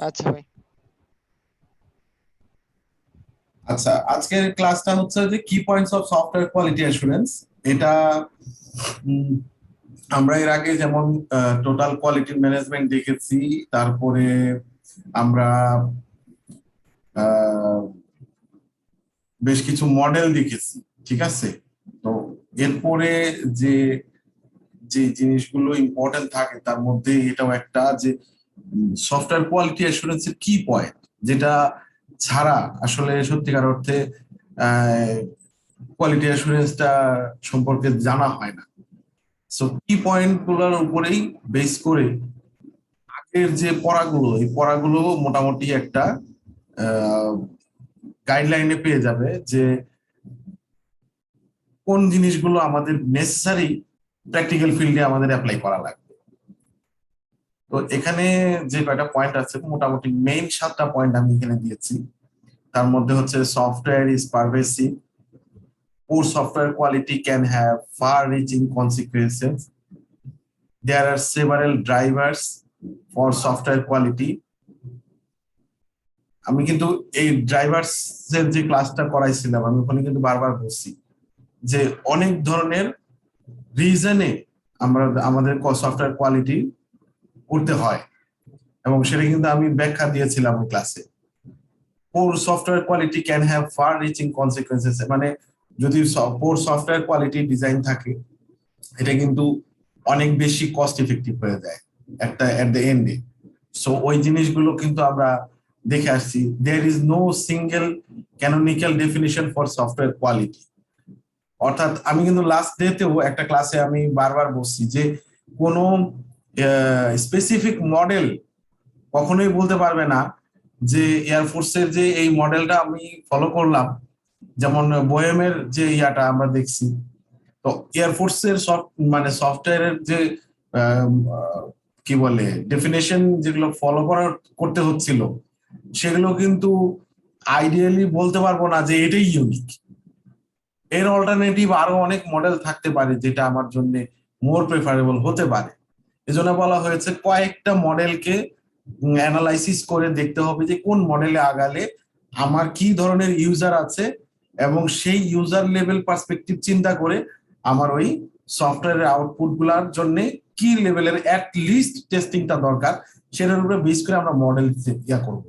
আচ্ছা ভাই। আচ্ছা, আজকের ক্লাসটা হচ্ছে যে কি points of software quality assurance. এটা উম, আমরা এর আগে যেমন টোটাল কোয়ালিটি ম্যানেজমেন্ট দেখেছি, তারপরে আমরা আহ, বেশ কিছু মডেল দেখেছি, ঠিক আছে। তো এরপরে যে যে জিনিসগুলো ইম্পর্টেন্ট থাকে তার মধ্যে এটাও একটা, যে সফটওয়্যার কোয়ালিটি অ্যাসুরেন্সের কি পয়েন্ট, যেটা ছাড়া আসলে সত্যিকার অর্থে কোয়ালিটি অ্যাসুরেন্সটা সম্পর্কে জানা হয় না। সো কি পয়েন্ট গুলোর উপরেই বেস করে আগের যে পড়াগুলো, এই পড়াগুলো মোটামুটি একটা গাইডলাইনে পেয়ে যাবে যে কোন জিনিসগুলো আমাদের নেসেসারি প্র্যাকটিক্যাল ফিল্ডে আমাদের অ্যাপ্লাই করা লাগবে। তো এখানে যে কয়টা পয়েন্ট আছে, মোটামুটি মেইন 7টা পয়েন্ট আমি এখানে দিয়েছি। তার মধ্যে হচ্ছে software is পারভেসিভ, poor software quality can have far-reaching consequences. There are several drivers for software quality. আমি কিন্তু এই ড্রাইভার্স এর যে ক্লাসটা করাইছিলাম, আমি ওখানে কিন্তু বারবার বলছি যে অনেক ধরনের রিজনে আমরা আমাদের সফটওয়্যার কোয়ালিটি করতে হয়, এবং সেটা কিন্তু আমি ব্যাখ্যা দিয়েছিলাম ওই ক্লাসে। Poor software quality can have far reaching consequences, মানে যদি পোর সফটওয়্যার কোয়ালিটি ডিজাইন থাকে, এটা কিন্তু অনেক বেশি কস্ট ইফেক্টিভ হয়ে যায় একটা এট দ্য এন্ডে। সো ওই জিনিসগুলো কিন্তু আমরা দেখে আসছি। There is no single canonical definition for software quality. অর্থাৎ আমি কিন্তু লাস্ট ডেতেও একটা ক্লাসে আমি বারবার বলছি যে কোনো স্পেসিফিক মডেল কখনোই বলতে পারবে না যে এয়ারফোর্সের যে এই মডেলটা আমি ফলো করলাম, যেমন বোয়েমের যে ইয়াটা আমরা দেখছি। তো এয়ারফোর্সের মানে সফটওয়্যারের যে আম, আহ, কি বলে ডেফিনেশন যেগুলো ফলো করতে হচ্ছিল, সেগুলো কিন্তু আইডিয়ালি বলতে পারবো না যে এটাই ইউনিক। এর অল্টারনেটিভ আরো অনেক মডেল থাকতে পারে যেটা আমার জন্য মোর প্রেফারেবল হতে পারে। এজন্য বলা হয়েছে কয়েকটা মডেলকে অ্যানালাইসিস করে দেখতে হবে যে কোন মডেলে আগালে আমার কি ধরনের ইউজার আছে, এবং সেই ইউজার লেভেল পার্সপেক্টিভ চিন্তা করে আমার ওই সফটওয়্যারের আউটপুট গুলার জন্য কি লেভেলের অ্যাট লিস্ট টেস্টিংটা দরকার, সেটার উপরে বেস করে আমরা মডেল ইয়া করব।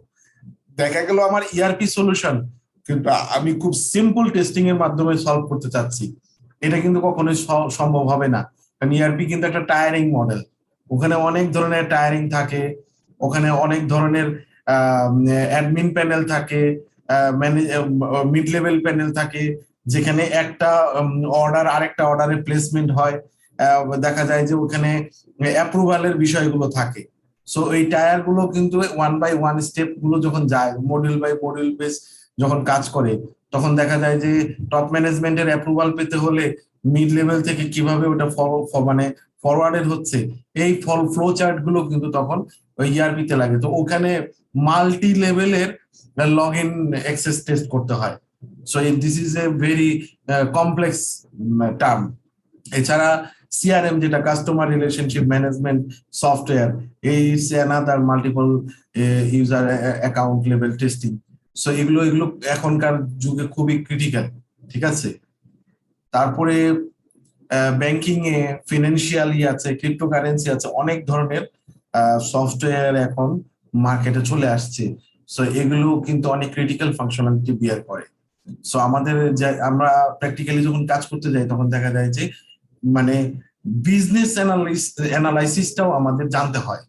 দেখা গেল আমার ইআরপি সলিউশন, কিন্তু আমি খুব সিম্পল টেস্টিং এর মাধ্যমে সলভ করতে চাচ্ছি, এটা কিন্তু কখনোই সম্ভব হবে না। কারণ ইআরপি কিন্তু একটা টায়ারিং মডেল, ওখানে অনেক ধরনের টায়ারিং থাকে, ওখানে অনেক ধরনের অ্যাডমিন প্যানেল থাকে, মিড লেভেল প্যানেল থাকে, যেখানে একটা অর্ডার আরেকটা অর্ডারের প্লেসমেন্ট হয়। দেখা যায় যে ওখানে অ্যাপ্রুভালের বিষয়গুলো থাকে। সো এই টায়ার গুলো কিন্তু ওয়ান বাই ওয়ান স্টেপ গুলো যখন যায়, মডিউল বাই মডিউল বেস যখন কাজ করে, তখন দেখা যায় যে টপ ম্যানেজমেন্টের অ্যাপ্রুভাল পেতে হলে মিড লেভেল থেকে কিভাবে ওটা মানে ফরওয়ার্ডেড হচ্ছে, এই ফ্লো চার্ট গুলো কিন্তু তখন ওই ইআরপি তে লাগে। তো ওখানে মাল্টি লেভেলের লগ ইন অ্যাক্সেস টেস্ট করতে হয়। So this is a very complex term. এছাড়া সিআরএম, যেটা কাস্টমার রিলেশনশিপ ম্যানেজমেন্ট সফটওয়্যার, এই another multiple user account level testing. So এগুলো এখনকার যুগে খুবই ক্রিটিক্যাল, ঠিক আছে। তারপরে ব্যাংকিং এ ফিনান্সিয়ালি আছে, ক্রিপ্টোকারেন্সি আছে, অনেক ধরনের সফটওয়্যার এখন মার্কেটে চলে আসছে। সো এগুলো কিন্তু অনেক ক্রিটিক্যাল ফাংশনালিটি বিয়ার করে। সো আমাদের যে আমরা প্র্যাকটিক্যালি যখন কাজ করতে যাই, তখন দেখা যায় যে মানে বিজনেস অ্যানালাইসিসটাও আমাদের জানতে হয়।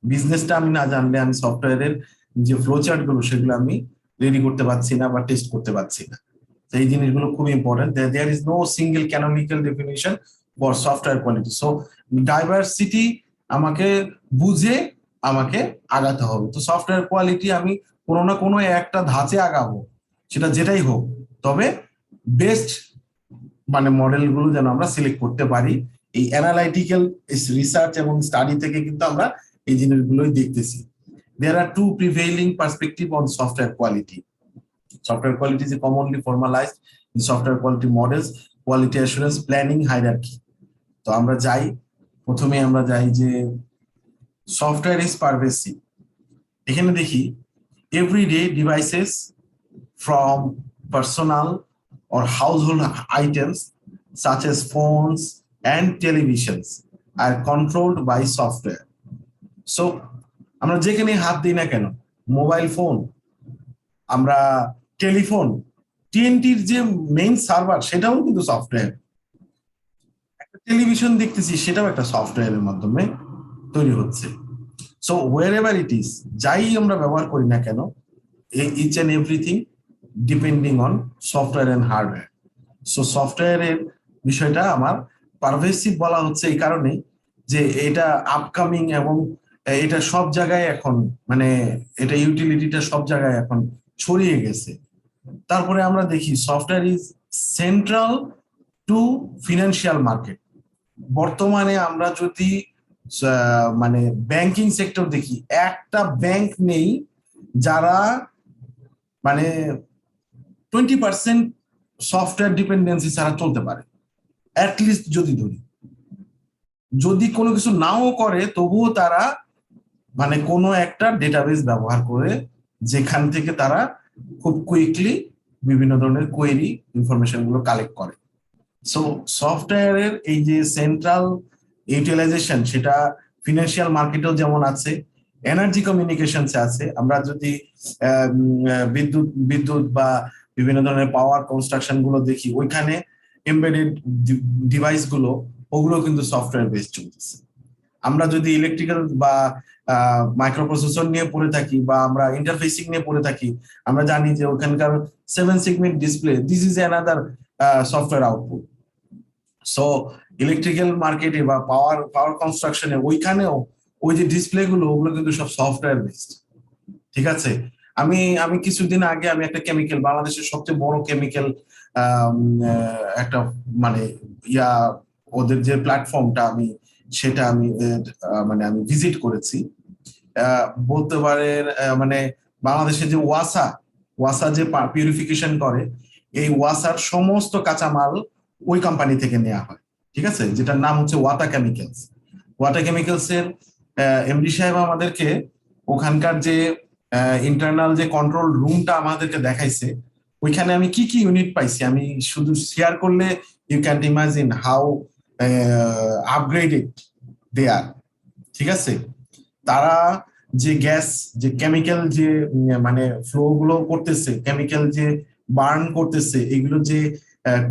বিজনেসটা আমি না জানলে আমি সফটওয়্যারের যে ফ্লো চার্ট গুলো সেগুলো আমি রেডি করতে পারছি না বা টেস্ট করতে পারছি না। তো এই জিনিসগুলো খুব important. There is no single canonical definition for software quality. So diversity আমাকে বুঝে আমাকে আগাতে হবে। তো সফটওয়্যার কোয়ালিটি আমি কোনো না কোনো একটা ধাঁচে আগাবো, সেটা যেটাই হোক, তবে বেস্ট মানে মডেলগুলো যেন আমরা সিলেক্ট করতে পারি। এই অ্যানালাইটিক্যাল রিসার্চ এবং স্টাডি থেকে কিন্তু আমরা এই জিনিসগুলোই দেখতেছি। There are two prevailing perspective on software quality. Software quality is commonly formalized in software quality models, quality assurance planning hierarchy. তো আমরা যাই, প্রথমে আমরা যাই যে সফটওয়্যার ইজ পারভেসিভ। এখানে দেখি everyday devices from personal or household items such as phones and televisions are controlled by software. So আমরা যেখানে হাত দিই না কেন, মোবাইল ফোন, আমরা টেলিফোন, টিএনটির যে মেইন সার্ভার সেটাও কিন্তু সফটওয়্যার। একটা টেলিভিশন দেখতেছি সেটাও একটা সফটওয়্যারের মাধ্যমে তৈরি হচ্ছে। So wherever it is, যাই আমরা ব্যবহার করি না কেন, each and everything depending on software and hardware. So সফটওয়্যারের বিষয়টা আমার পারভেসিভ বলা হচ্ছে এই কারণেই যে এটা আপকামিং এবং এটা সব জায়গায় এখন মানে এটা ইউটিলিটিটা সব জায়গায় এখন ছড়িয়ে গেছে। তারপরে আমরা দেখি software is central to financial market. বর্তমানে আমরা যদি মানে ব্যাংকিং সেক্টর দেখি, একটা ব্যাংক নেই যারা মানে 20% সফটওয়্যার ডিপেন্ডেন্সি ছাড়া চলতে পারে, অ্যাটলিস্ট যদি ধরি। যদি কোনো কিছু নাও করে তবুও তারা মানে কোনো একটা ডেটাবেস ব্যবহার করে যেখান থেকে তারা খুব কুইকলি বিভিন্ন ধরনের কোয়েরি ইনফরমেশন গুলো কালেক্ট করে। সো সফটওয়্যারের এই যে সেন্ট্রাল ইউটিলাইজেশন সেটা ফিনান্সিয়াল মার্কেটেও যেমন আছে, এনার্জি কমিউনিকেশনসে আছে। আমরা যদি বিদ্যুৎ বা বিভিন্ন ধরনের পাওয়ার কনস্ট্রাকশন গুলো দেখি, ওইখানে এমবেডেড ডিভাইস গুলো ওগুলো কিন্তু সফটওয়্যার বেসড চলতেছে। আমরা যদি ইলেকট্রিক্যাল বা মাইক্রোপ্রসেসর নিয়ে পড়ে থাকি বা আমরা ইন্টারফেসিং নিয়ে পড়ে থাকি, আমরা জানি যে ওখানকার 7 segment display, this is another software output. So electrical মার্কেটে বা পাওয়ার কনস্ট্রাকশনে ওইখানেও ওই যে ডিসপ্লে গুলো ওগুলো কিন্তু সব সফটওয়্যার বেসড। ঠিক আছে, আমি কিছুদিন আগে আমি একটা কেমিক্যাল, বাংলাদেশের সবচেয়ে বড় কেমিক্যাল একটা মানে ওদের যে প্ল্যাটফর্মটা আমি সেটা আমি মানে আমি ভিজিট করেছি। বলতে পারেন মানে বাংলাদেশে যে ওয়াসা যে পিউরিফিকেশন করে, এই ওয়াসার সমস্ত কাঁচামাল ওই কোম্পানি থেকে নেওয়া হয়। ঠিক আছে, যেটার নাম হচ্ছে ওয়াটা কেমিক্যালস। ওয়াটা কেমিক্যালস এর এমডি সাহেব আমাদেরকে ওখানকার যে ইন্টারনাল যে কন্ট্রোল রুমটা আমাদেরকে দেখাইছে, ওইখানে আমি কি কি ইউনিট পাইছি আমি শুধু শেয়ার করলে you can imagine how upgraded they are. ঠিক আছে, তারা যে গ্যাস যে কেমিক্যাল যে মানে ফ্লো গুলো করতেছে, কেমিক্যাল যে বার্ন করতেছে, এগুলো যে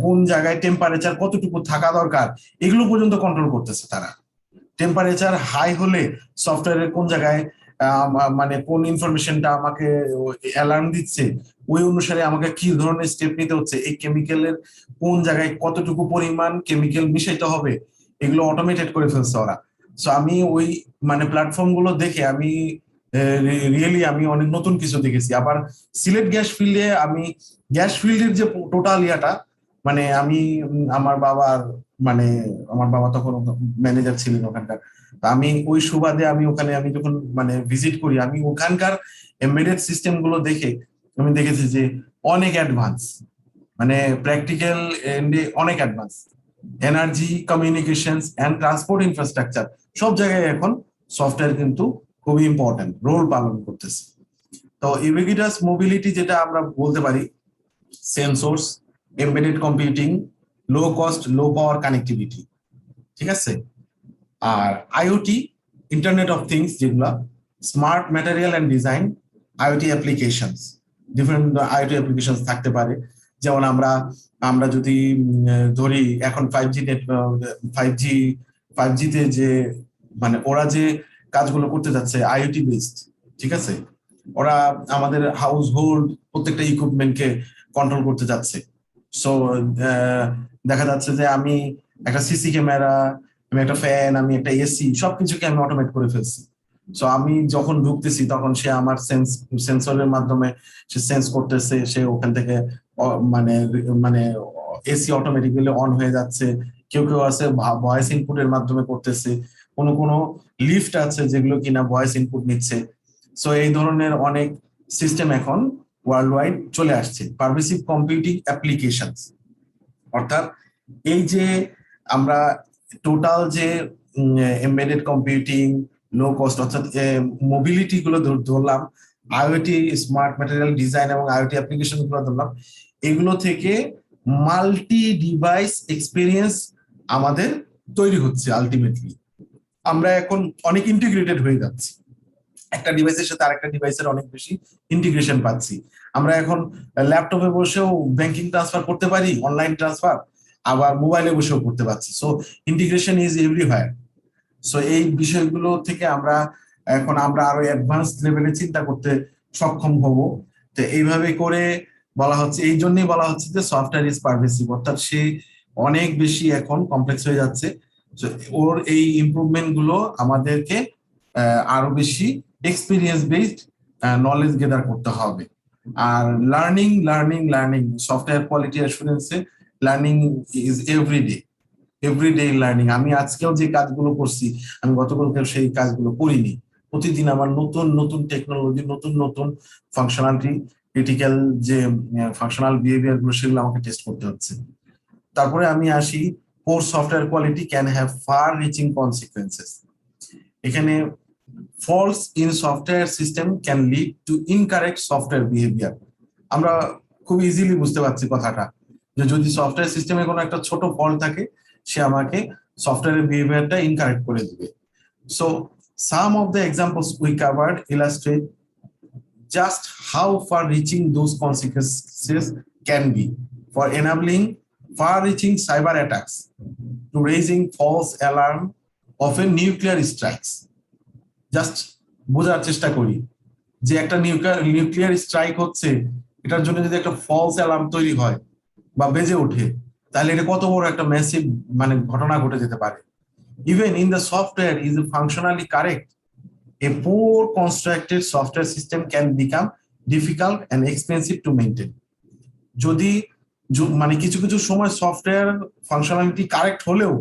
কোন জায়গায় টেম্পারেচার কতটুকু থাকা দরকার এগুলো পর্যন্ত কন্ট্রোল করতেছে তারা। টেম্পারেচার হাই হলে সফটওয়্যারের কোন জায়গায় মানে কোন ইনফরমেশনটা আমাকে অ্যালার্ম দিচ্ছে, ওই অনুসারে আমাকে কি ধরনের স্টেপ নিতে হচ্ছে, এই কেমিক্যালের কোন জায়গায় কতটুকু পরিমাণ কেমিক্যাল মিশাইতে হবে, এগুলো অটোমেটেড করে ফেলছে ওরা। সো আমি ওই মানে প্ল্যাটফর্ম গুলো দেখে আমি রিয়েলি আমি অনেক নতুন কিছু দেখেছি। আবার সিলেট গ্যাস ফিল্ডে আমি গ্যাস ফিল্ডের যে টোটাল ইয়াটা মানে আমি আমার বাবা তখন ম্যানেজার ছিলেন ওখানকার, আমি ওই সুবাদে আমি ওখানে আমি যখন মানে ভিজিট করি, আমি ওখানকার এমবেডেড সিস্টেম গুলো দেখে আমি দেখেছি যে অনেক অ্যাডভান্স, মানে প্র্যাকটিক্যাল এন্ডে অনেক advance. Energy communications and transport infrastructure সব জায়গায় এখন সফটওয়্যার কিন্তু খুবই ইম্পর্টেন্ট রোল পালন করতেছে। তো ইউবিকুইটাস মোবিলিটি যেটা আমরা বলতে পারি, sensors, embedded computing, low cost low power connectivity. ঠিক আছে, আর আইওটি, ইন্টারনেট অফ থিংস, যেগুলা smart material and design, IoT applications, different IoT applications থাকতে পারে। যেমন আমরা যদি ধরি এখন 5G নেটওয়ার্ক, 5G তে যে মানে ওরা যে কাজগুলো করতে যাচ্ছে আইওটি বেসড। ঠিক আছে, ওরা আমাদের হাউস হোল্ড প্রত্যেকটা ইকুইপমেন্টকে কন্ট্রোল করতে যাচ্ছে। সো দেখা যাচ্ছে যে আমি একটা সিসি ক্যামেরা, আমি একটা ফ্যান, আমি একটা এসি, সবকিছুকে আমি অটোমেট করে ফেলছি। সো আমি যখন ঢুকতেছি তখন সে আমার সেন্সরের মাধ্যমে সে সেন্স করতেছে, সে ওখান থেকে মানে মানে এসি অটোমেটিক্যালি অন হয়ে যাচ্ছে। কেউ কেউ আছে ভয়েস ইনপুটের মাধ্যমে করতেছে, কোনো লিফট আছে যেগুলো কিনা ভয়েস ইনপুট নিচ্ছে। সো এই ধরনের অনেক সিস্টেম এখন ওয়ার্ল্ড ওয়াইড চলে আসছে। পারমিসিভ কম্পিউটিং অ্যাপ্লিকেশনস, অর্থাৎ এই যে আমরা টোটাল যে এমবেডেড কম্পিউটিং লো কস্ট অর্থাৎ মোবিলিটি গুলো ধরলাম, আইওটি স্মার্ট ম্যাটেরিয়াল ডিজাইন এবং আইওটি অ্যাপ্লিকেশন গুলো ধরলাম, এগুলো থেকে মাল্টি ডিভাইস এক্সপিরিয়েন্স আমাদের তৈরি হচ্ছে আলটিমেটলি। আমরা এখন অনেক ইন্টিগ্রেটেড হয়ে যাচ্ছি, একটা ডিভাইসের সাথে আরেকটা ডিভাইসের অনেক বেশি ইন্টিগ্রেশন পাচ্ছি। আমরা এখন ল্যাপটপে বসেও ব্যাংকিং ট্রান্সফার করতে পারি, অনলাইন ট্রান্সফার, আবার মোবাইলে বসেও করতে পারছি। So integration is everywhere. So এই বিষয়গুলো থেকে আমরা আরো অ্যাডভান্স লেভেলে চিন্তা করতে সক্ষম হব। তো এইভাবে করে বলা হচ্ছে, এই জন্যই বলা হচ্ছে যে সফটওয়্যার ইজ পারভেসিভ, অর্থাৎ সে অনেক বেশি এখন কমপ্লেক্স হয়ে যাচ্ছে। ওর এই ইমপ্রুভমেন্ট গুলো আমাদেরকে আরো বেশি এক্সপিরিয়েন্স বেসড নলেজ গেদার করতে হবে। আর learning learning learning software quality অ্যাসুরেন্সে লার্নিং ইজ এভরিডে লার্নিং। আমি আজকেও যে কাজগুলো করছি, আমি গতকালকে সেই কাজগুলো করিনি। প্রতিদিন আমার নতুন নতুন টেকনোলজি, নতুন নতুন ফাংশনালিটি, ক্রিটিক্যাল যে ফাংশনাল বিহেভিয়ার গুলো, সেগুলো আমাকে টেস্ট করতে হচ্ছে। তারপরে আমি আসি, poor software quality can have far reaching consequences. এখানে faults in software system can lead to incorrect software behaviour. আমরা খুব ইজিলি বুঝতে পারছি কথাটা, যে যদি সফটওয়্যার সিস্টেমে কোনো একটা ছোট ফল্ট থাকে, সে আমাকে সফটওয়্যারের বিহেভিয়ারটা ইনকারেক্ট করে দিবে। So some of the examples we covered illustrate just how far-reaching those consequences can be, for enabling far-reaching cyber attacks to raising false alarm of a nuclear strikes. Just বোঝার চেষ্টা করি যে একটা নিউক্লিয়ার স্ট্রাইক হচ্ছে, এটার জন্য যদি একটা ফলস অ্যালার্ম তৈরি হয় বা বেজে ওঠে, তাহলে এটা কত বড় একটা ম্যাসিভ ঘটনা ঘটে যেতে পারে। Even in the software is functionally correct, a poor constructed software system can become difficult and expensive to maintain. যদি কিছু কিছু সময় সফটওয়্যার ফাংশনালিটি কারেক্ট হলেও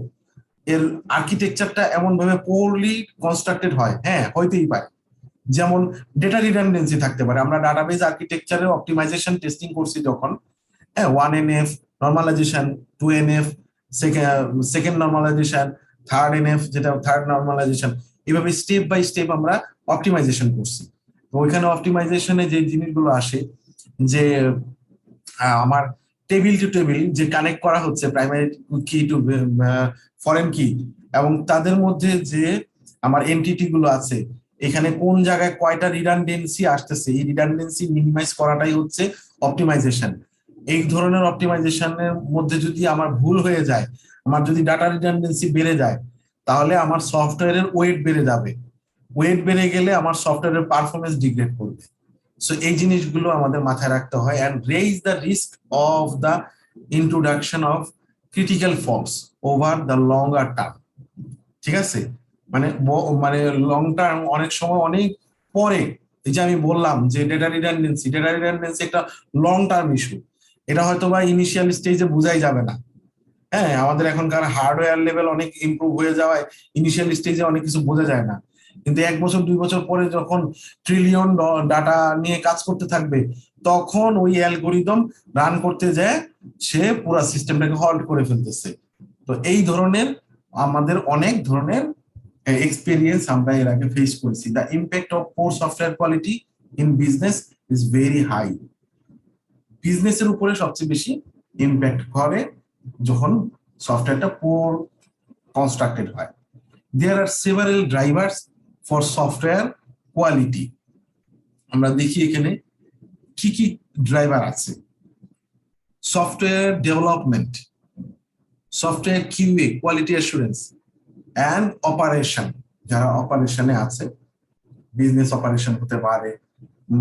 এর আর্কিটেকচারটা এমন ভাবে পোরলি কনস্ট্রাক্টেড হয়, হ্যাঁ হইতেই পারে। যেমন ডেটা রিডান্ডেন্সি থাকতে পারে। আমরা ডাটাবেজ আর্কিটেকচারে অপটিমাইজেশন টেস্টিং করছি যখন, হ্যাঁ 1NF normalisation, 2NF second normalisation, third NF যেটা থার্ড নরমালাইজেশন, এভাবে স্টেপ বাই স্টেপ আমরা অপটিমাইজেশন করছি। তো ওইখানে অপটিমাইজেশনে যে জিনিসগুলো আসে, যে আমার টেবিল টু টেবিল যে কানেক্ট করা হচ্ছে প্রাইমারি কি টু ফরেন কি, এবং তাদের মধ্যে যে আমার এন্টিটি গুলো আছে, এখানে কোন জায়গায় কয়টা রিডান্ডেন্সি আসতেছে, এই রিডান্ডেন্সি মিনিমাইজ করাটাই হচ্ছে অপটিমাইজেশন। এই ধরনের অপটিমাইজেশনের মধ্যে যদি আমার ভুল হয়ে যায়, আমার যদি ডাটা রিডান্ডেন্সি বেড়ে যায়, তাহলে আমার সফটওয়্যারের ওয়েট বেড়ে যাবে। ওয়েট বেড়ে গেলে আমার সফটওয়্যারের পারফরমেন্স ডিগ্রেড করবে। সো এই জিনিসগুলো আমাদের মাথায় রাখতে হয়, and raise the risk of the introduction of critical faults over the longer term. ঠিক আছে, মানে লং টার্ম, অনেক সময় অনেক পরে, এই যে আমি বললাম যে ডেটা রিডান্ডেন্সি একটা লং টার্ম ইস্যু। এটা হয়তো বা ইনিশিয়াল স্টেজে বোঝাই যাবে না। হ্যাঁ, আমাদের এখনকার হার্ডওয়্যার লেভেল অনেক ইমপ্রুভ হয়ে যাওয়ায় ইনিশিয়াল স্টেজে অনেক কিছু বোঝা যায় না, কিন্তু 1 বছর 2 বছর পরে যখন ট্রিলিয়ন ডাটা নিয়ে কাজ করতে থাকবে, তখন ওই অ্যালগোরিদম রান করতে যায় সে পুরো সিস্টেমটাকে হল্ট করে ফেলতেছে। তো এই ধরনের আমাদের অনেক ধরনের এক্সপেরিয়েন্স আমরা এর আগে ফেস করেছি। The impact of poor software quality in business is very high. বিজনেসের উপরে সবচেয়ে বেশি ইম্প্যাক্ট করে যখন সফটওয়্যারটা পোর কনস্ট্রাক্টেড হয়। There are several drivers for software quality. আমরা দেখি এখানে কি কি ড্রাইভার আছে। Software development, software QA quality assurance, and operation. যারা অপারেশনে আছে, বিজনেস অপারেশন হতে পারে,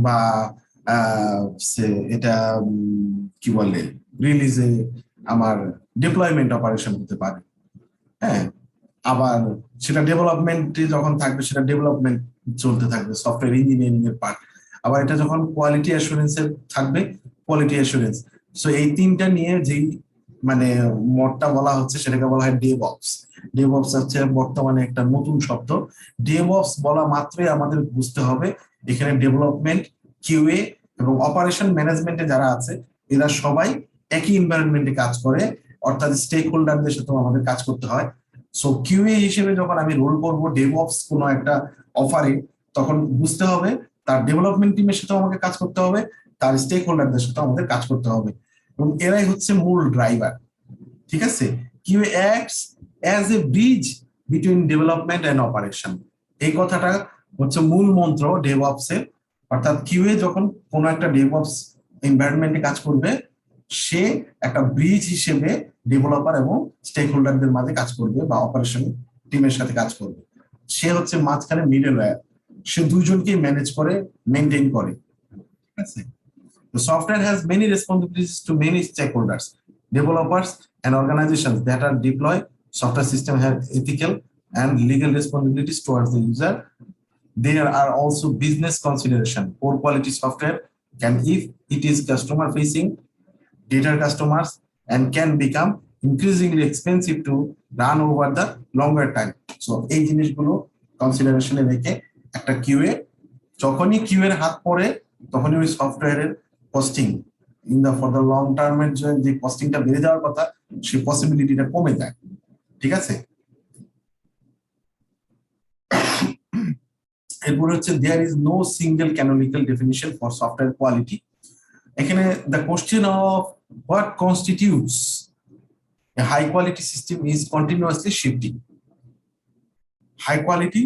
বা এটা কি বলে রিলিজে আমার ডিপ্লয়মেন্ট অপারেশন হতে পারে। হ্যাঁ, আবার সেটা ডেভেলপমেন্টে যখন থাকবে, সেটা ডেভেলপমেন্ট চলতে থাকবে, সফটওয়্যার ইঞ্জিনিয়ারিং এর পার্ট। আবার এটা যখন কোয়ালিটি অ্যাসুরেন্সের থাকবে, কোয়ালিটি অ্যাসুরেন্স। সো এই তিনটা নিয়ে যেই মডটা বলা হচ্ছে, সেটাকে বলা হয় ডেভঅপস। ডেভঅপস হচ্ছে বর্তমানে একটা নতুন শব্দ। ডেভঅপস বলা মাত্রই আমাদের বুঝতে হবে এখানে ডেভেলপমেন্ট, কিউএ এবং অপারেশন ম্যানেজমেন্টে যারা আছে, এরা সবাই একই এনভায়রনমেন্টে কাজ করে, অর্থাৎ স্টেক হোল্ডারদের সাথে আমাদের কাজ করতে হয়। সো কিউএ হিসেবে যখন আমি রোল করবো ডেভঅপস কোনো একটা অফারে, তখন বুঝতে হবে তার ডেভেলপমেন্ট টিমের সাথে আমাকে কাজ করতে হবে, তার স্টেক হোল্ডারদের সাথে আমাদের কাজ করতে হবে, এবং এরাই হচ্ছে মূল ড্রাইভার। ঠিক আছে, QA acts as a bridge between development and operation. এই কথাটা হচ্ছে মূল মন্ত্র ডেভঅপস এর। অর্থাৎ কিউএ যখন কোনো একটা ডেভঅপস এনভায়রনমেন্টে কাজ করবে, সে একটা ব্রিজ হিসেবে ডেভেলপার এবং স্টেক হোল্ডারদের মাঝে কাজ করবে বা অপারেশন টিমের সাথে কাজ করবে। সে হচ্ছে মাঝখানে মিডল ওয়্যার, সে দুইজনকেই ম্যানেজ করে, মেনটেন করে। ঠিক আছে, the software has many responsibilities to many stakeholders, developers and organizations that are deploy software system have ethical and legal responsibilities towards the user. There are also business consideration. Poor quality software can, if it is customer facing, deter customers and can become increasingly expensive to run over the longer time. So এই জিনিসগুলো কনসিডারেশনে রেখে একটা QA, যখনই Q এর হাত পড়ে তখনই ওই সফটওয়্যারের costing in the for the long টার্মের যে কস্টিংটা বেড়ে যাওয়ার কথা, সেই পসিবিলিটিটা কমে যায়। ঠিক আছে, এরপরে হচ্ছে there is no single canonical definition for software quality. এখানে the question of what constitutes a high quality system is continuously shifting. High quality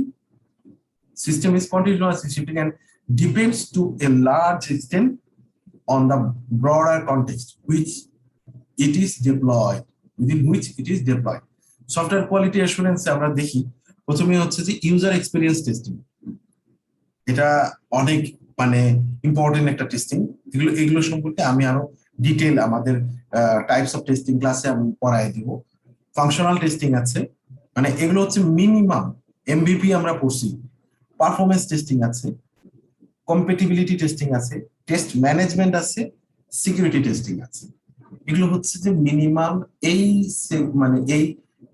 system is continuously shifting and depends to a large extent on the broader context which it is deployed, within which it is deployed. Software quality assurance আমরা দেখি প্রথমে হচ্ছে যে user experience testing. এটা অনেক মানে important একটা testing. এগুলো সম্পর্কে আমি আরো ডিটেইল আমাদের টাইপস অফ টেস্টিং ক্লাসে আমি পড়াই দিব। ফাংশনাল টেস্টিং আছে, মানে এগুলো হচ্ছে মিনিমাম এমভিপি আমরা পড়ছি। পারফরমেন্স টেস্টিং আছে, কম্প্যাটিবিলিটি টেস্টিং আছে, টেস্ট ম্যানেজমেন্ট আছে, সিকিউরিটি টেস্টিং আছে। এগুলো হচ্ছে যে মিনিমাম এই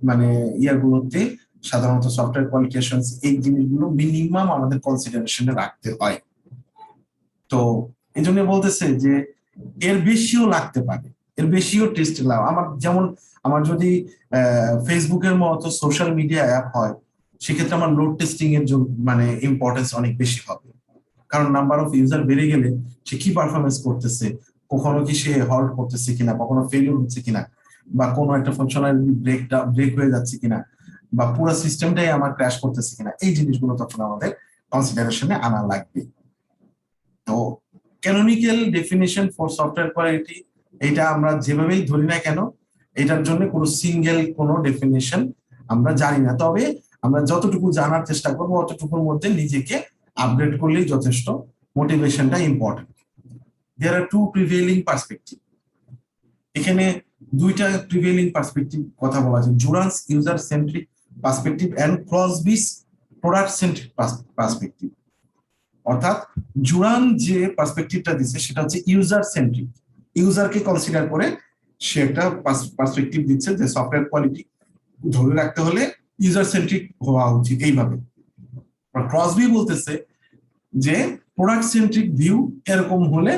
মানে ইয়ারগুলোতে সাধারণত সফটওয়্যার কোয়ালিটি অ্যাসুরেন্স এই জিনিসগুলো মিনিমাম আমাদের কনসিডারেশনে রাখতে হয়। তো এই জন্য বলতেছে যে এর বেশিও লাগতে পারে, এর বেশিও টেস্ট লাভ। আমার যদি ফেসবুকের মতো সোশ্যাল মিডিয়া অ্যাপ হয়, সেক্ষেত্রে আমার লোড টেস্টিং এর মানে ইম্পর্টেন্স অনেক বেশি হবে। কারণ নাম্বার অফ ইউজার বেড়ে গেলে সে কি পারফরমেন্স করতেছে, কখনো কি সে হল্ট করতেছে কিনা, কখনো ফেলিওর হচ্ছে কিনা, বা কোনো একটা ফাংশনালিটি ব্রেক হয়ে যাচ্ছে কিনা, বা পুরো সিস্টেমটাই আমার ক্র্যাশ করতেছে কিনা, এই জিনিসগুলো তখন আমাদের কনসিডারেশনে আনা লাগবে। তো canonical definition for software quality, এটা আমরা যেভাবেই ধরি না কেন, এটার জন্য কোনো সিঙ্গেল কোনো ডেফিনিশন আমরা জানি না। তবে আমরা যতটুকু জানার চেষ্টা করবো অতটুকুর মধ্যে নিজেকে আপগ্রেড করলেই যথেষ্ট। মোটিভেশনটা important. There are two prevailing perspective. এখানে দুইটা প্রিভেইলিং পার্সপেক্টিভ কথা বলা আছে, Juran's user centric perspective and Crosby's product centric perspective. অর্থাৎ জুরান যে পার্সপেক্টিভটা দিচ্ছে সেটা হচ্ছে ইউজার সেন্ট্রিক, ইউজারকে কনসিডার করে সে একটা পার্সপেক্টিভ দিচ্ছে যে সফটওয়্যার কোয়ালিটি ধরে রাখতে হলে ইউজার সেন্ট্রিক হওয়া উচিত এইভাবে। ক্রসবি বলতেছে যে প্রোডাক্ট সেন্ট্রিক ভিউ এরকম হলে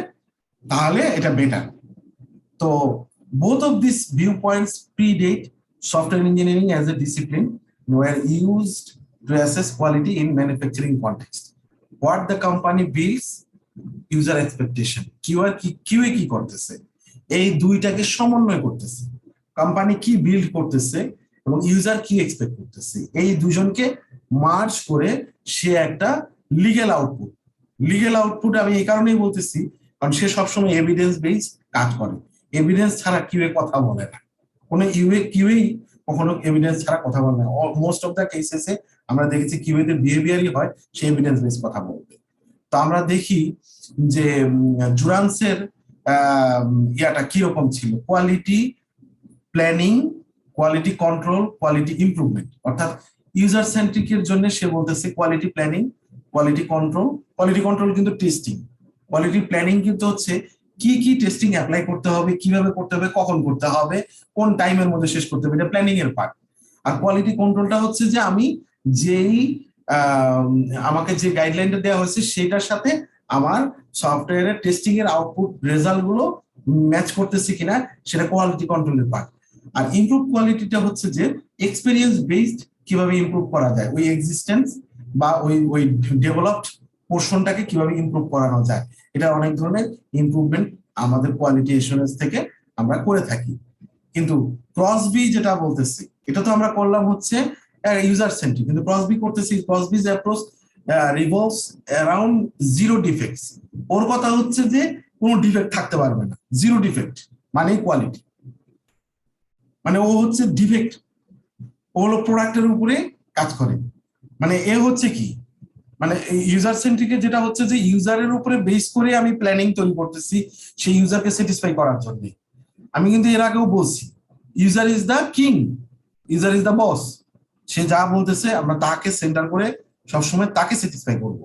তাহলে এটা বেটার। তো both of these viewpoints predate software engineering as a discipline and were used to assess quality in manufacturing context. What the company builds, user expectation. QA কি করতেছে, এই দুইটাকে সমন্বয় করতেছে। কোম্পানি কি বিল্ড করতেছে এবং ইউজার কি এক্সপেক্ট করতেছে, এই দুজনকে মার্জ করে সে একটা লিগ্যাল আউটপুট। আমি এই কারণেই বলতেছি কারণ সে সবসময় এভিডেন্স বেস কাজ করে। এভিডেন্স ছাড়া কিউএ কথা বলে না, কোনো কিউএ কখনো এভিডেন্স ছাড়া কথা বলে না। মোস্ট অফ দ্য কেসেসে আমরা দেখেছি কিউএ তে বিহেভিয়ারই হয়, সে এভিডেন্স বেস কথা বলবে। তো আমরা দেখি যে জুরান্সের ইয়াটা কিরকম ছিল, quality planning, quality control, quality improvement. অর্থাৎ ইউজার সেন্ট্রিকের জন্য সে বলতেছে কোয়ালিটি প্ল্যানিং, কোয়ালিটি কন্ট্রোল কিন্তু টেস্টিং, কোয়ালিটি প্ল্যানিং কিন্তু হচ্ছে কি কি টেস্টিং অ্যাপ্লাই করতে হবে, কিভাবে করতে হবে, কখন করতে হবে, কোন টাইমের মধ্যে শেষ করতে হবে, এটা প্ল্যানিং এর পার্ট। আর কোয়ালিটি কন্ট্রোলটা হচ্ছে যে আমি যেই আমাকে যে গাইডলাইনটা দেওয়া হয়েছে সেটার সাথে আমার সফটওয়্যারের টেস্টিং এর আউটপুট রেজাল্ট গুলো ম্যাচ করতেছে কিনা, সেটা কোয়ালিটি কন্ট্রোলের পার্ট। আর ইমপ্রুভ কোয়ালিটিটা হচ্ছে যে এক্সপেরিয়েন্স বেসড কিভাবে ইমপ্রুভ করা যায়, ওই এক্সিস্টেন্স বা ওই ডেভেলপড পোর্শনটাকে কিভাবে ইমপ্রুভ করানো যায়। এটা অনেক ধরনের ইমপ্রুভমেন্ট আমাদের কোয়ালিটি এসুরেন্স থেকে আমরা করে থাকি। কিন্তু ক্রসবি যেটা বলতেছি, এটা তো আমরা করলাম হচ্ছে ইউজার সেন্ট্রিক, কিন্তু ক্রসবি করতেছি, Crosby's approach revolves around zero defects. ওর কথা হচ্ছে যে কোনো ডিফেক্ট থাকতে পারবে না, জিরো ডিফেক্ট মানেই কোয়ালিটি। মানে ও হচ্ছে ডিফেক্ট, ও হলো প্রোডাক্টের উপরে কাজ করে। মানে এ হচ্ছে কি, মানে ইউজার সেন্ট্রিকে যেটা হচ্ছে যে ইউজারের উপরে বেস করে আমি প্ল্যানিং তৈরি করতেছি সেই ইউজারকে স্যাটিসফাই করার জন্য। আমি কিন্তু এর আগেও বলছি, user is the king, user is the boss. সে যা বলতেছে আমরা তাকে সেন্টার করে সবসময় তাকে স্যাটিসফাই করব।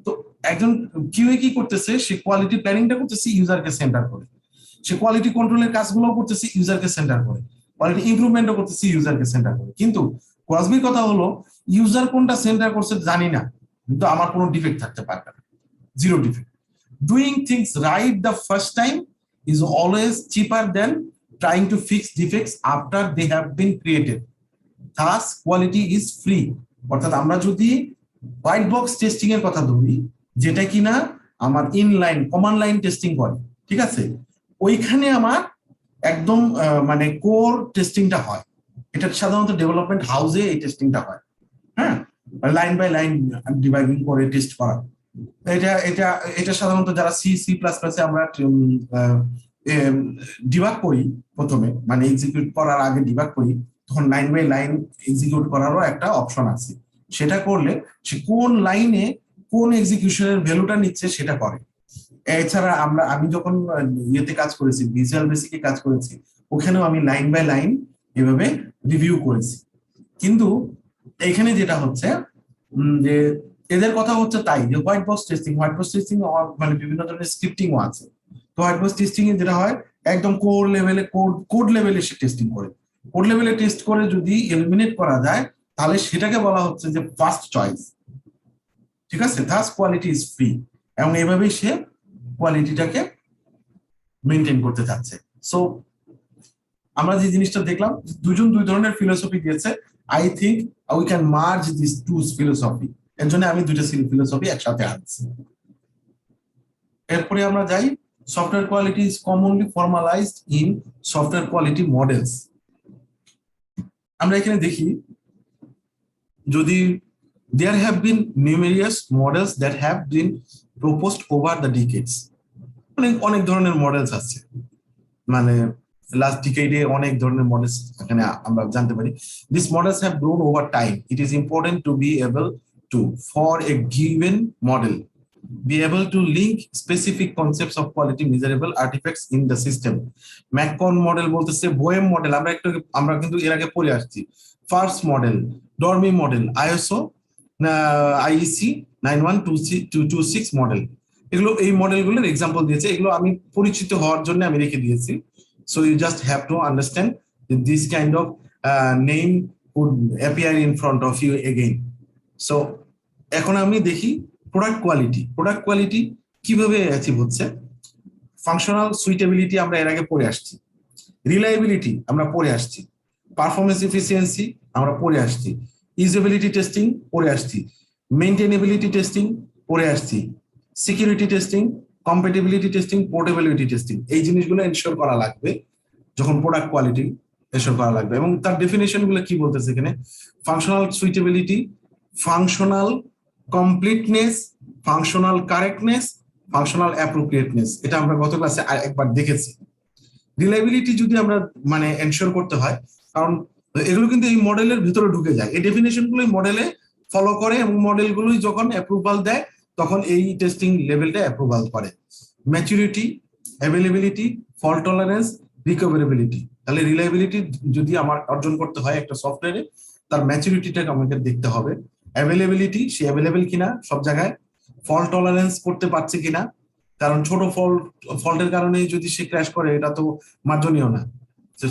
তো একজন কিউএ কি করতেছে, সে কোয়ালিটি প্ল্যানিংটা করতেছে ইউজারকে সেন্টার করে, সে কোয়ালিটি কন্ট্রোলের কাজগুলো করতেছে ইউজারকে সেন্টার করে, কোয়ালিটি ইমপ্রুভমেন্টও করতেছে ইউজারকে সেন্টার করে। কিন্তু ক্রসবির কথা হলো ইউজার কোনটা সেন্টার করছে জানি না, কিন্তু আমার কোনো ডিফেক্ট থাকতে পারবে না, zero defect. Doing things write the first time is always cheaper than trying to fix defects after they have been created. Thus, quality is free. অর্থাৎ আমরা যদি হোয়াইট বক্স টেস্টিং এর কথা ধরি, যেটা কিনা আমার ইনলাইন কমান্ড লাইন টেস্টিং করে, ঠিক আছে, ওইখানে আমার একদম মানে কোর টেস্টিংটা হয়। এটা সাধারণত ডেভেলপমেন্ট হাউসে এই টেস্টিংটা হয়, হ্যাঁ, লাইন বাই লাইন ডিবাগিং করে টেস্ট করা। এটা এটা এটা সাধারণত যারা সি সি প্লাস প্লাসে আমরা ডিবাগ করি প্রথমে, মানে এক্সিকিউট করার আগে ডিবাগ করি, তখন লাইন বাই লাইন এক্সিকিউট করারও একটা অপশন আছে। সেটা করলে সে কোন লাইনে কোন এক্সিকিউশনের ভ্যালুটা নিচ্ছে সেটা করে। এছাড়া আমি যখন ইয়েতে কাজ করেছি, ভিজুয়াল বেসিকে কাজ করেছি, ওখানেও আমি লাইন বাই লাইন এভাবে রিভিউ করেছি। কিন্তু এখানে যেটা হচ্ছে যে এদের কথা হচ্ছে তাই যে হোয়াইট বক্স টেস্টিং, মানে বিভিন্ন ধরনের স্ক্রিপ্টিংও আছে। তো হোয়াইট বক্স টেস্টিং এ যেটা হয় একদম কোর লেভেলে, কোড লেভেলে সে টেস্টিং করে, কোড লেভেলে টেস্ট করে যদি এলিমিনেট করা যায় তাহলে সেটাকে বলা হচ্ছে যে ফার্স্ট চয়েস, ঠিক আছে। থাস কোয়ালিটি ইজ ফ্রি, এবং এভাবেই সে কোয়ালিটিটাকে মেনটেন করতে থাকছে। সো আমরা যে জিনিসটা দেখলাম, দুজন দুই ধরনের ফিলোসফি দিয়েছে। I think we can merge this two philosophy, এর জন্য আমি দুইটা ফিলোসফি একসাথে আনছি। এরপরে আমরা যাই, software quality is commonly formalized in software quality models. আমরা এখানে দেখি, যদি there have been numerous models that have been proposed over the decades, অনেক ধরনের মডেলস আছে, মানে লাস্ট ডিকেডে অনেক ধরনের মডেলস এখানে আমরা জানতে পারি। These models have grown over time. It is important to be able to, for a given model, be able to link specific concepts of quality measurable artifacts in the system. McCall model বলতেছে, Boehm model আমরা কিন্তু এর আগে পড়ে আসছি, first model, Dromey model, ISO IEC 91226 model, এগুলো এই মডেলগুলোর example দিয়েছে। এগুলো আমি পরিচিত হওয়ার জন্য আমি রেখে দিয়েছি। So you just have to understand this kind of name would appear in front of you again. So এখন আমি দেখি প্রোডাক্ট কোয়ালিটি কিভাবে অ্যাচিভ হচ্ছে। ফাংশনাল সুইটেবিলিটি আমরা এর আগে পড়ে আসছি, রিলায়েবিলিটি আমরা পড়ে আসছি, পারফরমেন্স এফিসিয়েন্সি আমরা পড়ে আসছি, ইউজেবিলিটি টেস্টিং পড়ে আসছি, মেইনটেনেবিলিটি টেস্টিং পড়ে আসছি, security testing, compatibility testing, portability testing. এই জিনিসগুলো এনশিওর করা লাগবে যখন প্রোডাক্ট কোয়ালিটি এনশিওর করা লাগবে। এবং তার ডেফিনেশন গুলো কি বলতেছে এখানে, functional suitability, functional completeness, functional correctness, functional appropriateness, এটা আমরা গত ক্লাসে একবার দেখেছি। রিলায়েবিলিটি যদি আমরা মানে এনশিওর করতে হয়, কারণ এগুলো কিন্তু এই মডেলের ভিতরে ঢুকে যায়, এই ডেফিনেশন গুলোই মডেলে ফলো করে, এবং মডেলগুলোই যখন অ্যাপ্রুভাল দেয় তখন এই টেস্টিং লেভেলটা অ্যাপ্রুভাল করে। Maturity, availability, fault tolerance, recoverability. তাহলে রিলায়েবিলিটি যদি আমার অর্জন করতে হয় একটা সফটওয়্যারে, তার ম্যাচুরিটিটাকে আমাকে দেখতে হবে, অ্যাভেলেবিলিটি, সে অ্যাভেলেবেল কিনা সব জায়গায়, ফল্ট টলারেন্স করতে পারছে কিনা, কারণ ছোট ফল্টের কারণে যদি সে ক্র্যাশ করে এটা তো মার্জনীয় না।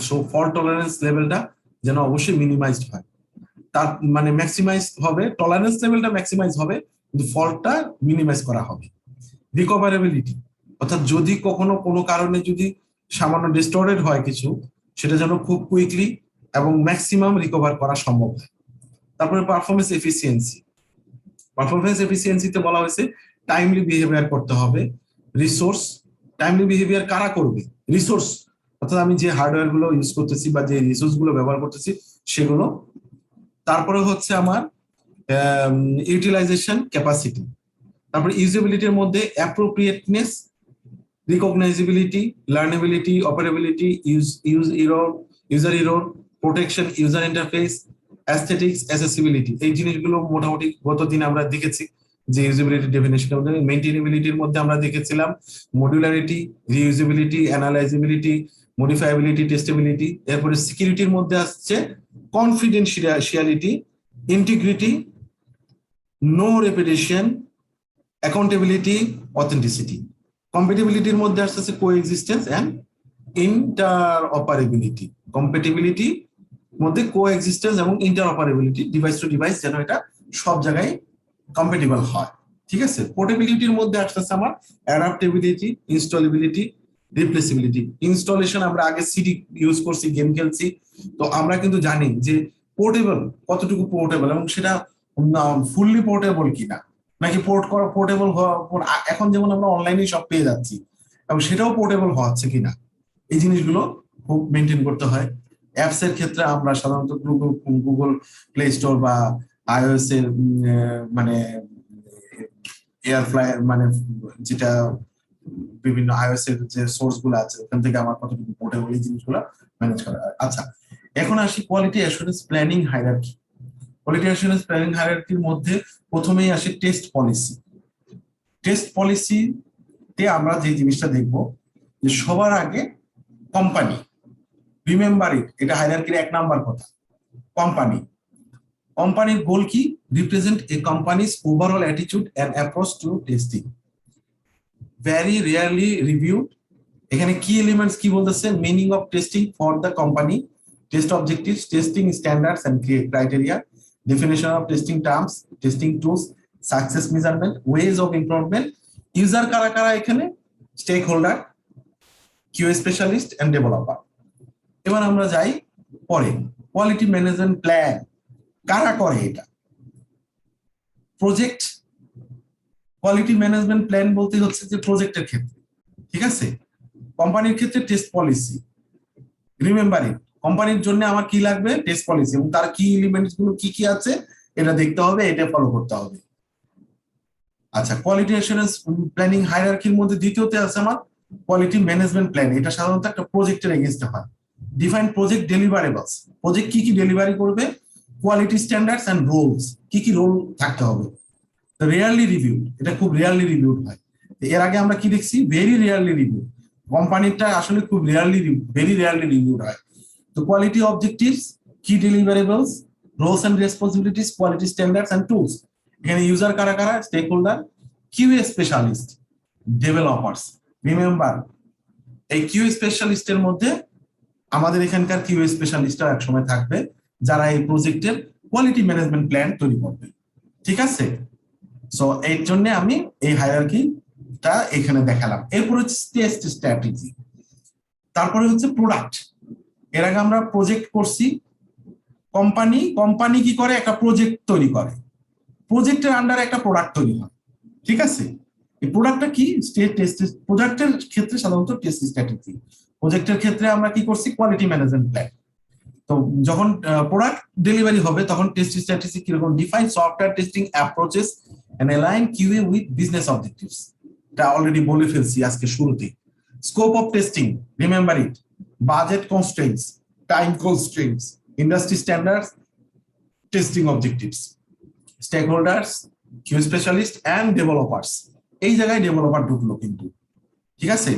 সো ফল্ট টলারেন্স লেভেলটা যেন অবশ্যই মিনিমাইজড হয়, তার মানে ম্যাক্সিমাইজ হবে, টলারেন্স লেভেলটা ম্যাক্সিমাইজ হবে কিন্তু ফল্টটা মিনিমাইজ করা হবে। রিকভারেবিলিটি, অর্থাৎ যদি কখনো কোনো কারণে যদি সামান্য ডিস্টর্টেড হয় কিছু, সেটা যেন খুব কুইকলি এবং ম্যাক্সিমাম রিকভার করা সম্ভব হয়। তারপরে পারফরমেন্স এফিসিয়েন্সি, পারফরমেন্স এফিসিয়েন্সিতে বলা হয়েছে টাইমলি বিহেভিয়ার করতে হবে। রিসোর্স, টাইমলি বিহেভিয়ার কারা করবে? রিসোর্স, অর্থাৎ আমি যে হার্ডওয়্যার গুলো ইউজ করতেছি বা যে রিসোর্স গুলো ব্যবহার করতেছি সেগুলো। তারপরে হচ্ছে আমার ইউটিলাইজেশন ক্যাপাসিটি, তারপরে ইউজেবিলিটির মধ্যে appropriateness, recognizability, learnability, operability, user error, protection, user interface, aesthetics, accessibility. এই জিনিসগুলো মোটামুটি গত দিন আমরা দেখেছি যে ইউজেবিলিটি ডেফিনেশনের মধ্যে। মেইনটেনেবিলিটির মধ্যে আমরা দেখেছিলাম মডুলারিটি, রিইউজেবিলিটি, অ্যানালাইজেবিলিটি, মডিফায়াবিলিটি, টেস্টেবিলিটি। এরপরে সিকিউরিটির মধ্যে আসছে confidentiality, integrity, non repudiation, accountability, authenticity. কম্প্যাটিবিলিটির মধ্যে আসছে কোএক্সিস্টেন্স এন্ড ইন্টারঅপারেবিলিটি। কম্প্যাটিবিলিটি মধ্যে কোএক্সিস্টেন্স এবং ইন্টারঅপারেবিলিটি, ডিভাইস টু ডিভাইস যেন এটা সব জায়গায় কম্প্যাটিবল হয়। ঠিক আছে। পোর্টেবিলিটির মধ্যে আসছে আমার অ্যাডাপ্টেবিলিটি, ইনস্টলেবিলিটি, রিপ্লেসিবিলিটি। ইনস্টলেশন আমরা আগে সিডি ইউজ করছি, গেম খেলছি, তো আমরা কিন্তু জানি যে পোর্টেবল কতটুকু পোর্টেবল এবং সেটা ফুললি পোর্টেবল কিনা, নাকি পোর্টেবল এখন যেমন আমরা অনলাইনে সব পেয়ে যাচ্ছি এবং সেটাও পোর্টেবল হচ্ছে কিনা, এই জিনিসগুলো খুব মেনটেন করতে হয়। অ্যাপস এর ক্ষেত্রে আমরা সাধারণত গুগল প্লে স্টোর বা আইওএস এর মানে এয়ারফ্লাই মানে যেটা বিভিন্ন আইওএস এর যে সোর্স গুলো আছে ওখান থেকে আমার কতটুকু পোর্টেবল, এই জিনিসগুলো ম্যানেজ করা। আচ্ছা, এখন আসি quality assurance planning hierarchy. Quality assurance planning হায়ারার্কির মধ্যে প্রথমেই আসে টেস্ট পলিসি। টেস্ট পলিসিতে আমরা যে জিনিসটা দেখব যে সবার আগে কোম্পানি, রিমেম্বার ইট, এটা হায়ারার্কির 1 নাম্বার কথা। কোম্পানি, কোম্পানির গোল কি? Represent a company's overall attitude and approach to testing. Very rarely reviewed. এখানে কি এলিমেন্টস কি বলতেছে? Meaning of testing for the company, test objectives, testing standards and criteria, definition of testing terms, testing tools, success measurement, ways of improvement, user কারা কারা এখানে, stakeholder, QA specialist and developer। এবার আমরা যাই পরে কোয়ালিটি ম্যানেজমেন্ট প্ল্যান কারা করে? এটা প্রজেক্ট। কোয়ালিটি ম্যানেজমেন্ট প্ল্যান বলতে হচ্ছে যে প্রজেক্টের ক্ষেত্রে, ঠিক আছে। কোম্পানির ক্ষেত্রে টেস্ট পলিসি, রিমেম্বার ইট, কোম্পানির জন্য আমার কি লাগবে? টেস্ট পলিসি, এবং তার কি এলিমেন্টস গুলো কি কি আছে এটা দেখতে হবে, এটা ফলো করতে হবে। আচ্ছা, কোয়ালিটি অ্যাসুরেন্স প্ল্যানিং হায়ারার্কির মধ্যে দ্বিতীয়তে আছে আমার কোয়ালিটি ম্যানেজমেন্ট প্ল্যান। এটা সাধারণত একটা প্রজেক্টের এগেইনস্টে হয়। ডিফাইন প্রজেক্ট ডেলিভারেবলস, প্রজেক্ট কি কি ডেলিভারি করবে, কোয়ালিটি স্ট্যান্ডার্ডস এন্ড রোলস, কি কি রোল থাকতে হবে। রেয়ারলি রিভিউ, এটা খুব রেয়ারলি রিভিউড হয়। এর আগে আমরা কি দেখছি? Very rarely review. কোম্পানিটা আসলে খুব রেয়ারলি, ভেরি রেয়ারলি রিভিউড হয়। তো কোয়ালিটি অবজেক্টিভস, কি deliverables, roles and responsibilities, quality standards and tools. এখানে ইউজার কারা কারা? Stakeholder, QA specialist, developers. Remember, এই কিউএ স্পেশালিস্টের মধ্যে আমাদের এখানকার কিউএ স্পেশালিস্টরা একসময় থাকবে যারা এই প্রজেক্টের কোয়ালিটি ম্যানেজমেন্ট প্ল্যান তৈরি করবে। ঠিক আছে। সো এর জন্য আমি এই হায়ারার্কিটা এখানে দেখালাম। এরপর হচ্ছে টেস্ট স্ট্র্যাটেজি, তারপরে হচ্ছে প্রোডাক্ট। এর আগে আমরা প্রজেক্ট করছি। কোম্পানি কি করে? একটা প্রজেক্ট তৈরি করে, প্রজেক্টের আন্ডারে একটা প্রোডাক্ট তৈরি হয়। ঠিক আছে। এই প্রোডাক্টটা কি? প্রোডাক্টের ক্ষেত্রে সাধারণত টেস্ট স্ট্র্যাটেজি। প্রজেক্টের ক্ষেত্রে আমরা কি করছি? Quality management plan. তো যখন প্রোডাক্ট ডেলিভারি হবে তখন টেস্ট স্ট্র্যাটেজি কিরকম? Define software testing approaches and align QA with business objectives. এটা অলরেডি বলে ফেলছি আজকে শুরুতে। Scope of testing, remember it, budget constraints, time constraints, industry standards, testing objectives, stakeholders, Q specialist and developers. এই জায়গায় developer ঢুকলো কিন্তু। ঠিক আছে।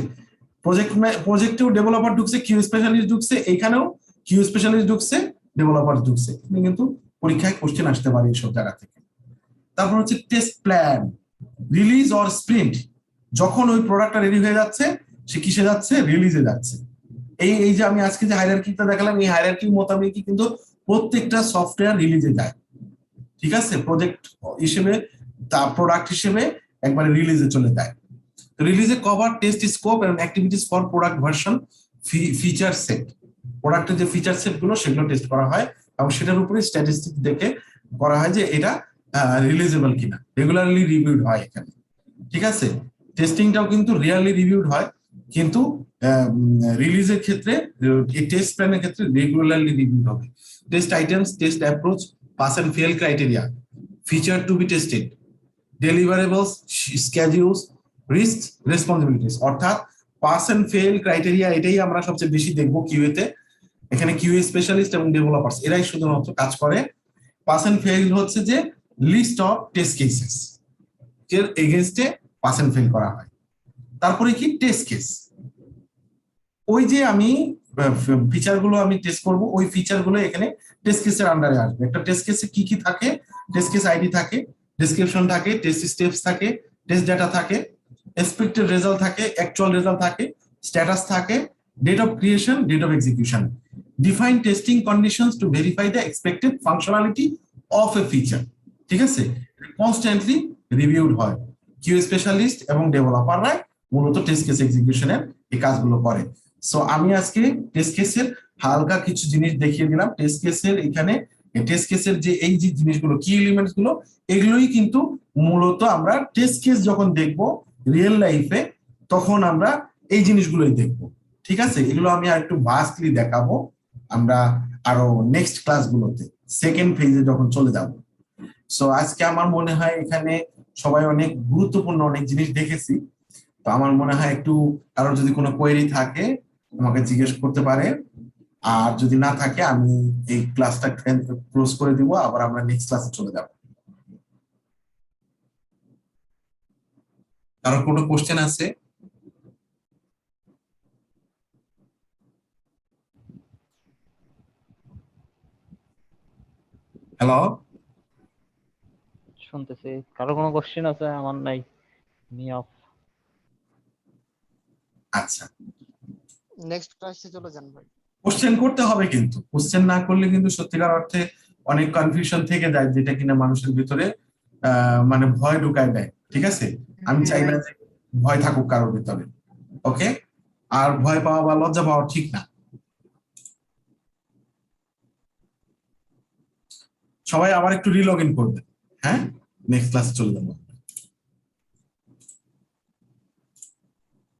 প্রজেক্টেও ডেভেলপার ঢুকছে, কিউ স্পেশালিস্ট ঢুকছে, এখানেও কিউ স্পেশালিস্ট ঢুকছে, ডেভেলপার ঢুকছে। কিন্তু পরীক্ষায় কোশ্চেন আসতে পারে এইসব জায়গা থেকে। তারপর হচ্ছে test plan, release or sprint. যখন ওই প্রোডাক্টটা রেডি হয়ে যাচ্ছে সে কিসে যাচ্ছে? রিলিজে যাচ্ছে। এই যে আমি আজকে যে হায়ারার্কিটা দেখালাম, এই হায়ারার্কির মোতাবেকই কিন্তু প্রত্যেকটা সফটওয়্যার রিলিজে যায়। ঠিক আছে। প্রজেক্ট হিসেবে, তা প্রোডাক্ট হিসেবে একবারে রিলিজে চলে যায়। রিলিজে cover test scope and activities for product version, feature set. প্রোডাক্টের যে ফিচার সেট গুলো সেগুলো টেস্ট করা হয় এবং সেটার উপরে স্ট্যাটিস্টিক দেখে করা হয় যে এটা রিলিজেবল কিনা, রেগুলারলি রিভিউড হয় এখানে, ঠিক আছে। টেস্টিংটাও কিন্তু রিয়ারলি রিভিউড হয়, কিন্তু রিলিজের ক্ষেত্রে টেস্ট প্ল্যানের ক্ষেত্রে রেগুলারলি রিভিউড হবে। Test items, test approach, pass and fail criteria, feature to be tested, deliverables, schedules, risk, responsibilities, অর্থাৎ পাস এন্ড ফেল ক্রাইটেরিয়া এটাই আমরা সবচেয়ে বেশি দেখবো কিউএ তে। এখানে কিউএ স্পেশালিস্ট এবং ডেভেলপার্স এরাই শুধুমাত্র কাজ করে। পাস এন্ড ফেল হচ্ছে যে লিস্ট অফ টেস্ট কেসেস এর এগেইনস্টে পাস এন্ড ফেল করা হয়। তারপরে কি টেস্ট কেস, ওই যে আমি ফিচার গুলো আমি টেস্ট করব, ওই ফিচার গুলো এখানে টেস্ট কেসের আন্ডারে আসবে। একটা টেস্ট কেসে কি কি থাকে, টেস্ট কেস আইডি থাকে, ডেসক্রিপশন থাকে, টেস্ট স্টেপস থাকে, টেস্ট ডেটা থাকে, এক্সপেক্টেড রেজাল্ট থাকে, অ্যাকচুয়াল রেজাল্ট থাকে, স্ট্যাটাস থাকে, date of creation, date of execution, define testing conditions to verify the expected functionality of a feature, ঠিক আছে। কনস্ট্যান্টলি রিভিউড হয়। কিউ স্পেশালিস্ট এবং ডেভেলপাররা মূলত টেস্ট কেস এক্সিকিউশনের এই কাজগুলো করে। সো আমি আজকে টেস্ট কেসের হালকা কিছু জিনিস দেখিয়ে দিলাম। টেস্ট কেসের এখানে টেস্ট কেসের যে এই যে জিনিসগুলো কি এলিমেন্টস গুলো, এগুলোই কিন্তু মূলত আমরা টেস্ট কেস যখন দেখব রিয়েল লাইফে তখন আমরা এই জিনিসগুলোই দেখব, ঠিক আছে। এগুলো আমি আর একটু ভাস্টলি দেখাবো আমরা আরো নেক্সট ক্লাসগুলোতে, সেকেন্ড ফেজে যখন চলে যাব। সো আজকে আমার মনে হয় এখানে সবাই অনেক গুরুত্বপূর্ণ অনেক জিনিস দেখেছি। তো আমার মনে হয় একটু কারোর যদি কোনো কোয়েরি থাকে আমাকে জিজ্ঞেস করতে পারে, আর যদি না থাকে আমি এই ক্লাসটা ক্লোজ করে দিব, আবার আমরা নেক্সট ক্লাসে চলে যাব। কারোর কোনো কোশ্চেন আছে? হ্যালো, শুনতেছি। কারো কোনো কোশ্চেন আছে? আমার নাই। Me of. আচ্ছা, নেক্সট ক্লাসে চলে যান ভাই। কোশ্চেন করতে হবে, কিন্তু কোশ্চেন না করলে কিন্তু সত্যিকার অর্থে অনেক কনফিউশন থেকে যায়, যেটা কিনা মানুষের ভিতরে মানে ভয় ঢুকায় দেয়, ঠিক আছে। আমি চাই না যে ভয় থাকুক কারোর ভিতরে, ওকে। আর ভয় পাওয়া বা লজ্জা পাওয়া ঠিক না। সবাই আবার একটু রিলগ ইন করবে, হ্যাঁ, নেক্সট ক্লাসে চলে যাবো।